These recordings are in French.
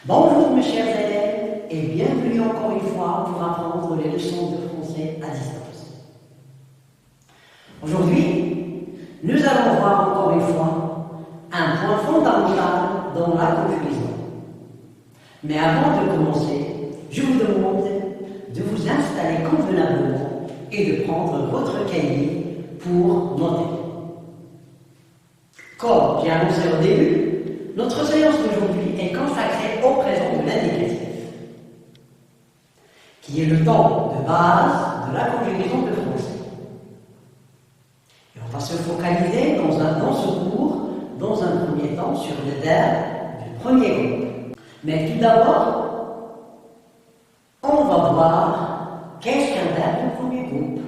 Bonjour mes chers élèves et bienvenue encore une fois pour apprendre les leçons de français à distance. Aujourd'hui, nous allons voir encore une fois un point fondamental dans la conjugaison. Mais avant de commencer, je vous demande de vous installer convenablement et de prendre votre cahier pour noter. Comme j'ai annoncé au début, notre séance d'aujourd'hui est consacrée au présent de l'indicatif, qui est le temps de base de la conjugaison de français. Et on va se focaliser dans ce cours, dans un premier temps, sur les verbes du premier groupe. Mais tout d'abord, on va voir qu'est-ce qu'un verbe du premier groupe.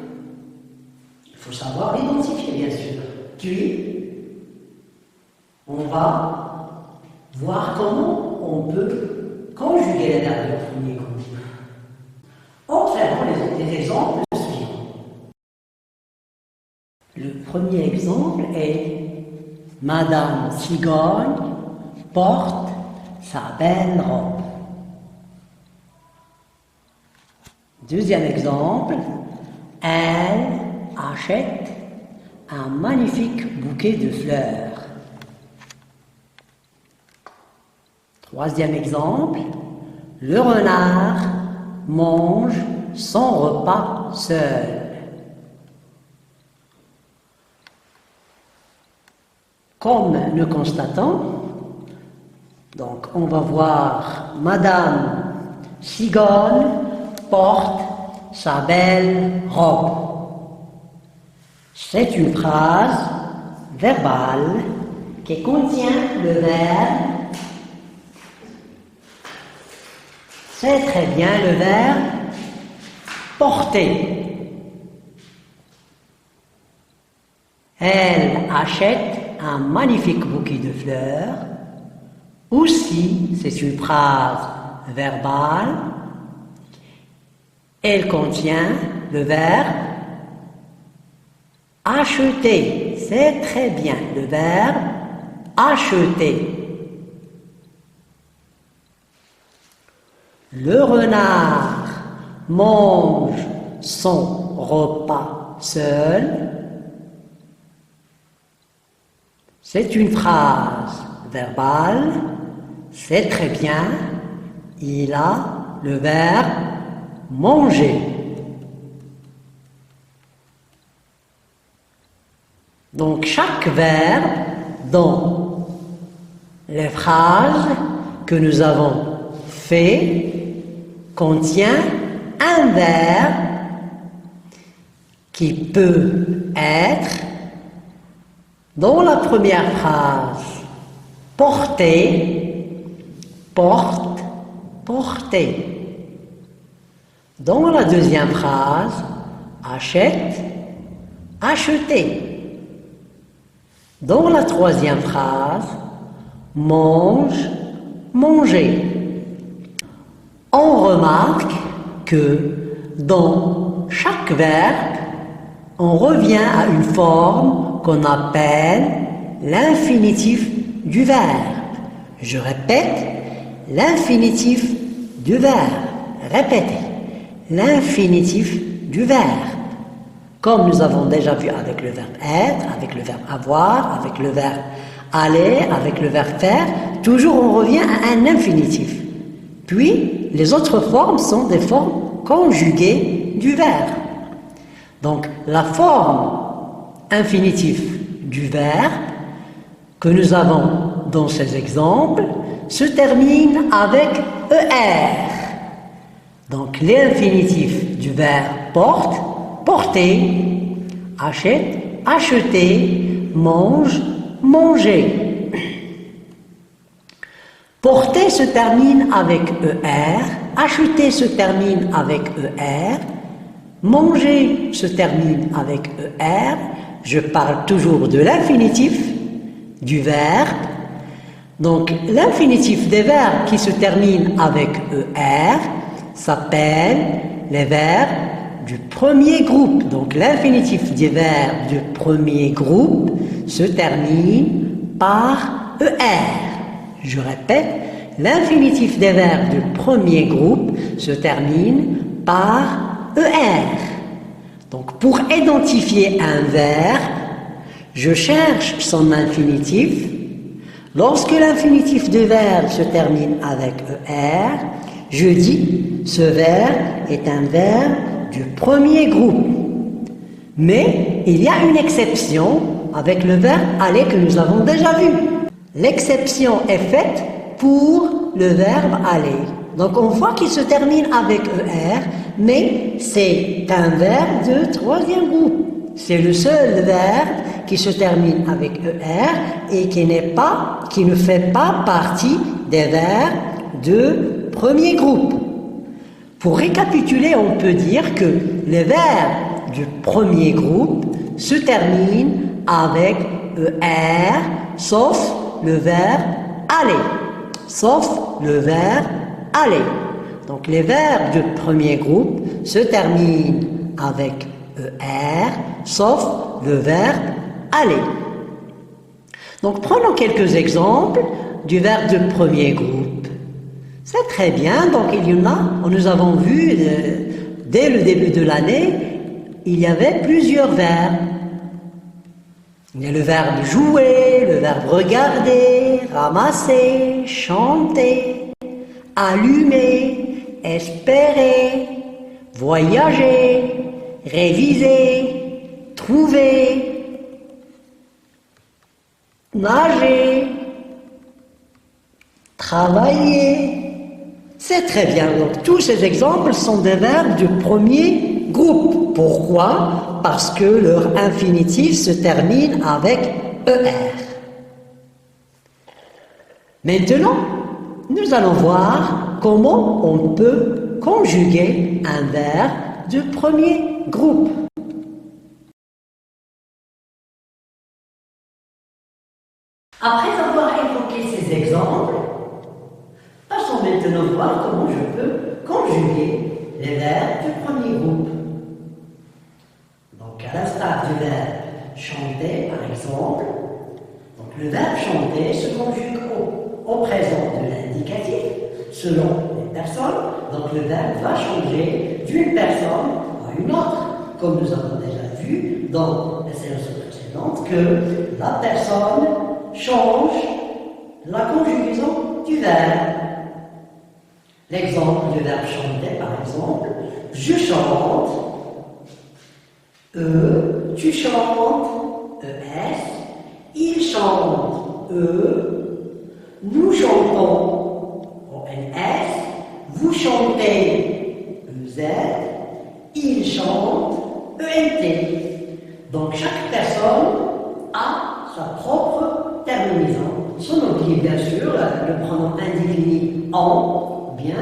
Il faut savoir l'identifier, bien sûr. Puis, on va voir comment on peut conjuguer les verbes du premier groupe. Observons les exemples suivants. Le premier exemple est Madame Cigogne porte sa belle robe. Deuxième exemple, elle achète un magnifique bouquet de fleurs. Troisième exemple, le renard mange son repas seul. Comme nous constatons, donc on va voir Madame Cigogne porte sa belle robe. C'est une phrase verbale qui contient le verbe. C'est très bien le verbe porter. Elle achète un magnifique bouquet de fleurs. Aussi, c'est une phrase verbale. Elle contient le verbe acheter. C'est très bien le verbe acheter. Le renard mange son repas seul. C'est une phrase verbale. C'est très bien. Il a le verbe manger. Donc chaque verbe dans les phrases que nous avons fait contient un verbe qui peut être, dans la première phrase, porter, porte, porter. Dans la deuxième phrase, achète, acheter. Dans la troisième phrase, mange, manger. On remarque que dans chaque verbe, on revient à une forme qu'on appelle l'infinitif du verbe. Je répète, l'infinitif du verbe. Répétez, l'infinitif du verbe. Comme nous avons déjà vu avec le verbe être, avec le verbe avoir, avec le verbe aller, avec le verbe faire, toujours on revient à un infinitif. Puis, les autres formes sont des formes conjuguées du verbe. Donc, la forme infinitive du verbe que nous avons dans ces exemples se termine avec ER. Donc, l'infinitif du verbe porte, porter, achète, acheter, mange, manger. Porter se termine avec ER, acheter se termine avec ER, manger se termine avec ER. Je parle toujours de l'infinitif du verbe. Donc, l'infinitif des verbes qui se terminent avec ER s'appelle les verbes du premier groupe. Donc, l'infinitif des verbes du premier groupe se termine par ER. Je répète, l'infinitif des verbes du premier groupe se termine par ER. Donc, pour identifier un verbe, je cherche son infinitif. Lorsque l'infinitif de verbe se termine avec ER, je dis ce verbe est un verbe du premier groupe. Mais il y a une exception avec le verbe aller que nous avons déjà vu. L'exception est faite pour le verbe aller. Donc on voit qu'il se termine avec ER, mais c'est un verbe de troisième groupe. C'est le seul verbe qui se termine avec ER et qui ne fait pas partie des verbes de premier groupe. Pour récapituler, on peut dire que les verbes du premier groupe se terminent avec ER, sauf le verbe aller. Sauf le verbe aller. Donc les verbes du premier groupe se terminent avec ER, sauf le verbe aller. Donc prenons quelques exemples du verbe du premier groupe. C'est très bien, donc il y en a, nous avons vu dès le début de l'année, il y avait plusieurs verbes. Il y a le verbe jouer, le verbe regarder, ramasser, chanter, allumer, espérer, voyager, réviser, trouver, nager, travailler. C'est très bien. Donc, tous ces exemples sont des verbes du premier groupe. Pourquoi? Parce que leur infinitif se termine avec ER. Maintenant, nous allons voir comment on peut conjuguer un verbe du premier groupe. Après avoir évoqué ces exemples, passons maintenant voir comment je peux conjuguer les verbes du premier groupe. Donc, à l'instar du verbe chanter, par exemple, donc le verbe chanter se conjugue au présent de l'indicatif selon les personnes. Donc, le verbe va changer d'une personne à une autre, comme nous avons déjà vu dans les séances précédentes, que la personne change la conjugaison du verbe. L'exemple du verbe chanter, par exemple, je chante, tu chantes, ES, il chante, nous chantons, ONS, vous chantez, EZ, il chante, ENT. Donc chaque personne a sa propre terminaison. Sans oublier bien sûr le pronom indéfini en, bien,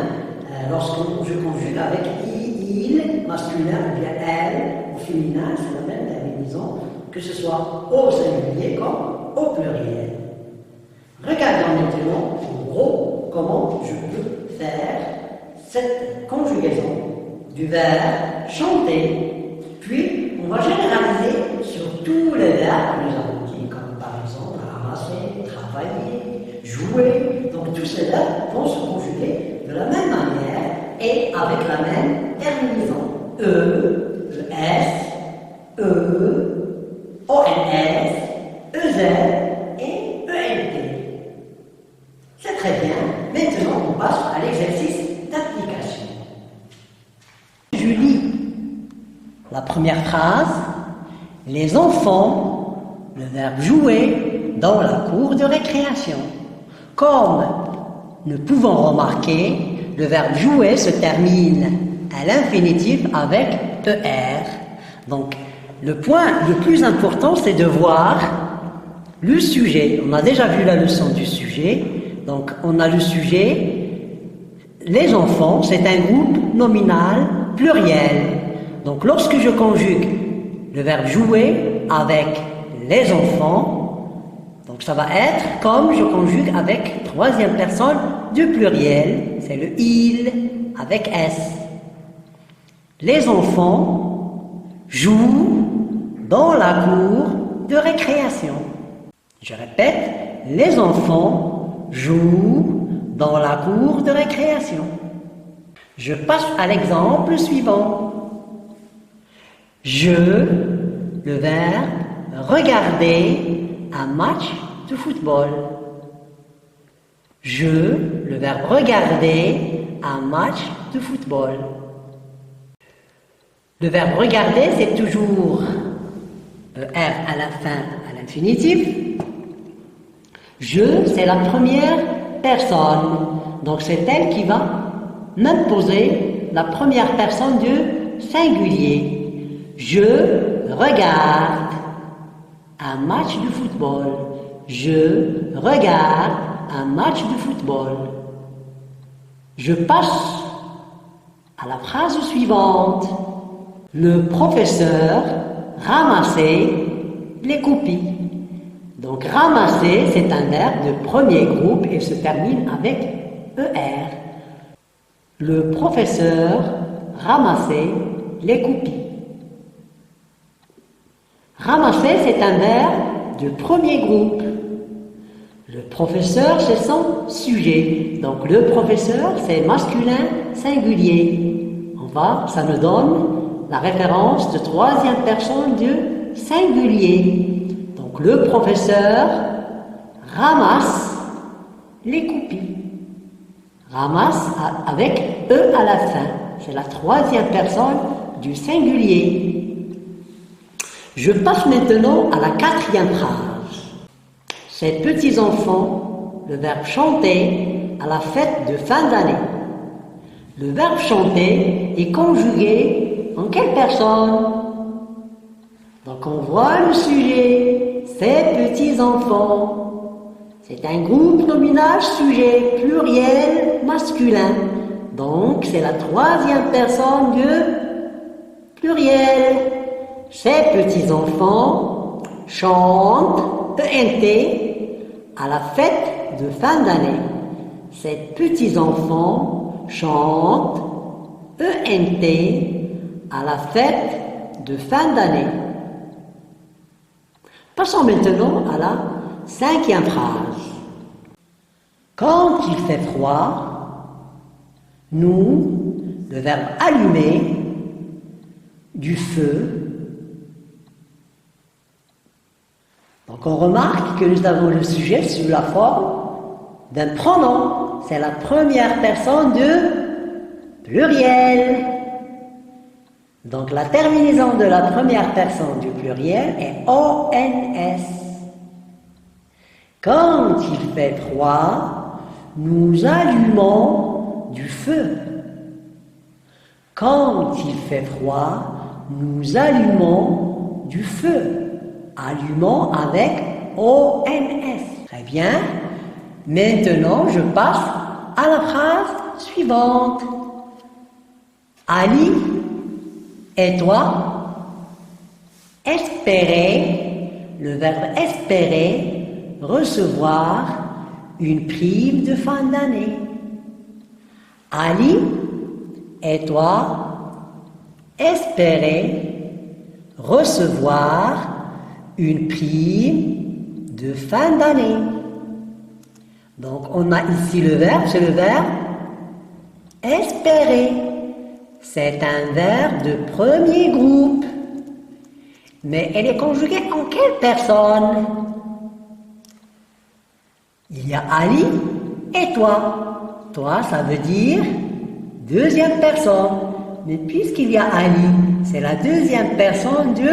lorsque je conjugue avec il, masculin, ou bien elle, au féminin, c'est la même terminaison, que ce soit au singulier comme au pluriel. Regardons maintenant, en gros, comment je peux faire cette conjugaison du verbe chanter. Puis, on va généraliser sur tous les verbes que nous avons dit, comme par exemple ramasser, travailler, jouer. Donc, tous ces verbes vont se conjuguer de la même manière et avec la même terminaison. ES, ONS, EZ et ENT. C'est très bien. Maintenant, on passe à l'exercice d'application. Je lis la première phrase. Les enfants, le verbe jouer, dans la cour de récréation. Comme nous pouvons remarquer, le verbe jouer se termine à l'infinitif avec ER. Donc, le point le plus important, c'est de voir le sujet. On a déjà vu la leçon du sujet. Donc, on a le sujet. Les enfants, c'est un groupe nominal pluriel. Donc, lorsque je conjugue le verbe jouer avec les enfants, donc ça va être comme je conjugue avec troisième personne du pluriel. C'est le il avec S. Les enfants jouent dans la cour de récréation. Je répète, les enfants jouent dans la cour de récréation. Je passe à l'exemple suivant. Je, le verbe regarder un match de football. Je, le verbe regarder un match de football. Le verbe regarder, c'est toujours ER à la fin à l'infinitif. Je, c'est la première personne. Donc c'est elle qui va m'imposer la première personne du singulier. Je regarde un match de football. Je regarde un match de football. Je passe à la phrase suivante. Le professeur ramassait les copies. Donc ramasser, c'est un verbe de premier groupe et se termine avec ER. Le professeur ramassait les copies. Ramasser, c'est un verbe de premier groupe. Le professeur, c'est son sujet. Donc le professeur, c'est masculin singulier. Ça nous donne la référence de troisième personne du singulier. Donc le professeur ramasse les copies. Ramasse avec E à la fin. C'est la troisième personne du singulier. Je passe maintenant à la quatrième phrase. Ces petits enfants, le verbe chanter à la fête de fin d'année. Le verbe chanter est conjugué en quelle personne? Donc on voit le sujet, ces petits enfants. C'est un groupe nominal sujet pluriel masculin. Donc c'est la troisième personne du pluriel. Ces petits enfants chantent ENT à la fête de fin d'année. Ces petits enfants chantent ENT à la fête de fin d'année. Passons maintenant à la cinquième phrase. Quand il fait froid, nous, le verbe allumer, du feu. Donc on remarque que nous avons le sujet sous la forme d'un pronom. C'est la première personne de pluriel. Donc la terminaison de la première personne du pluriel est ONS. Quand il fait froid, nous allumons du feu. Quand il fait froid, nous allumons du feu. Allumons avec ONS. Très bien. Maintenant, je passe à la phrase suivante. Ali et toi, espérer, le verbe espérer, recevoir une prime de fin d'année. Ali et toi, espérer recevoir une prime de fin d'année. Donc on a ici le verbe, c'est le verbe espérer. C'est un verbe de premier groupe. Mais elle est conjuguée en quelle personne? Il y a Ali et toi. Toi, ça veut dire deuxième personne. Mais puisqu'il y a Ali, c'est la deuxième personne du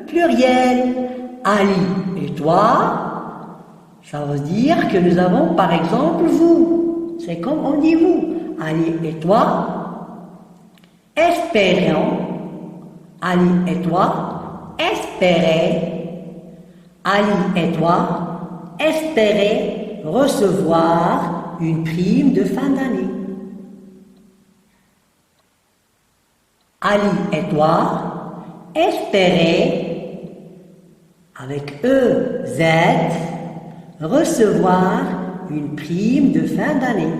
pluriel. Ali et toi, ça veut dire que nous avons par exemple vous. C'est comme on dit vous. Ali et toi, espérons. Ali et toi, espérez. Ali et toi, espérez recevoir une prime de fin d'année. Ali et toi, espérez, avec EZ, recevoir une prime de fin d'année.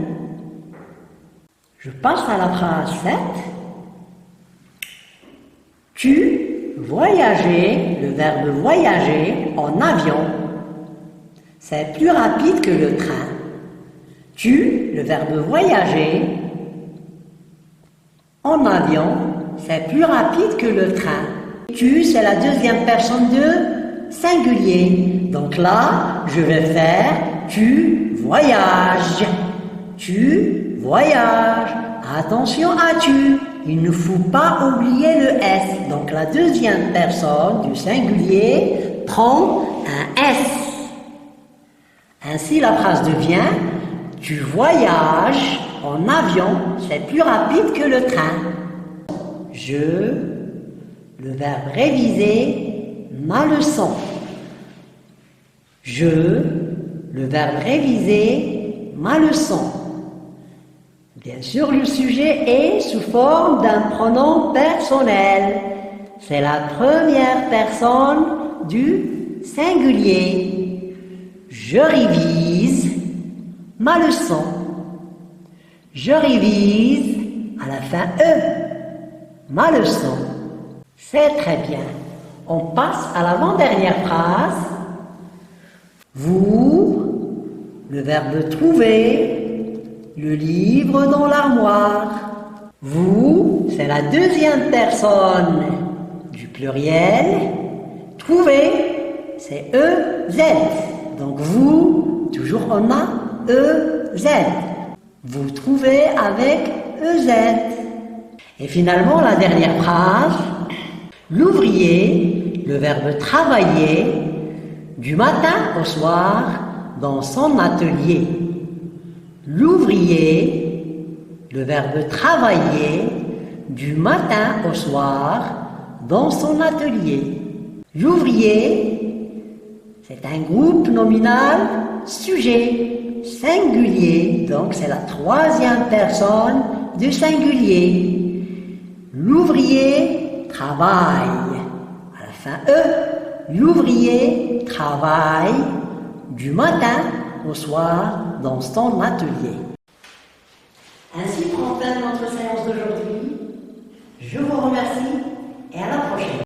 Je passe à la phrase 7. Tu voyageais, le verbe voyager, en avion. C'est plus rapide que le train. Tu, le verbe voyager, en avion, c'est plus rapide que le train. Tu, c'est la deuxième personne de singulier. Donc là, je vais faire tu voyages. Tu voyages. Attention à tu. Il ne faut pas oublier le S. Donc la deuxième personne du singulier prend un S. Ainsi la phrase devient tu voyages en avion, c'est plus rapide que le train. Je, le verbe réviser, ma leçon. Je, le verbe réviser, ma leçon. Bien sûr, le sujet est sous forme d'un pronom personnel. C'est la première personne du singulier. Je révise ma leçon. Je révise à la fin E. Ma leçon. C'est très bien. On passe à l'avant-dernière phrase. Vous, le verbe trouver, le livre dans l'armoire. Vous, c'est la deuxième personne du pluriel. Trouver, c'est E-Z. Donc vous, toujours on a E-Z. Vous trouvez avec EZ. Et finalement, la dernière phrase. L'ouvrier, le verbe travailler, du matin au soir dans son atelier. L'ouvrier, le verbe travailler, du matin au soir dans son atelier. L'ouvrier, c'est un groupe nominal sujet, singulier, donc c'est la troisième personne du singulier. L'ouvrier travaille. À la fin E, l'ouvrier travaille du matin au soir dans son atelier. Ainsi prend fin notre séance d'aujourd'hui. Je vous remercie et à la prochaine.